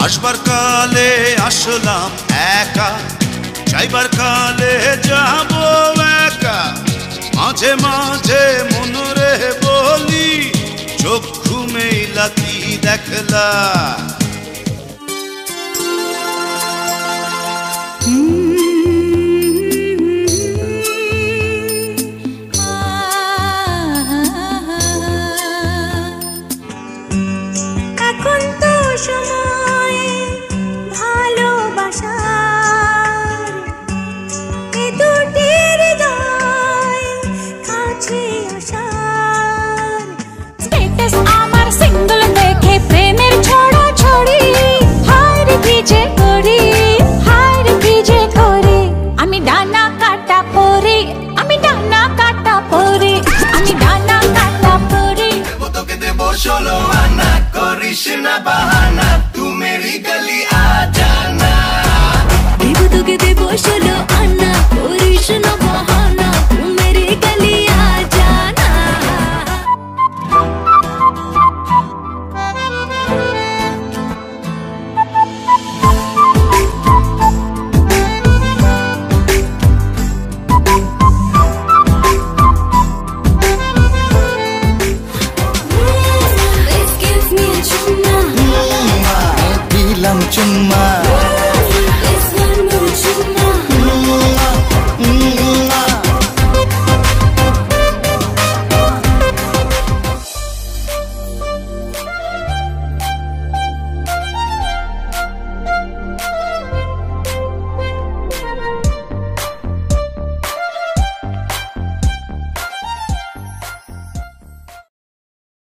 আসবার কালে আসলাম একা, যাইবার কালে যাব একা। মাঝে মাঝে মন রে বলি, চক্ষু মেলা কি দেখলা। এখন তো সময় ভালোবাসার, এ দুটি হৃদয় কাছে আসার। স্ট্যাটাস আমার সিঙ্গল দেখে প্রেমের ছড়াছড়ি, হায় রে কি যে করি, হায় রে কি যে করি। আমি ডানা কাটা পরে, আমি ডানা কাটা পরে, আমি ডানা কাটা পরে। দেবো তোকে দেবো 16 আনা, করিস না বাহানা, তু মেরি গলি আ জানা। দেবো তোকে দেবো 16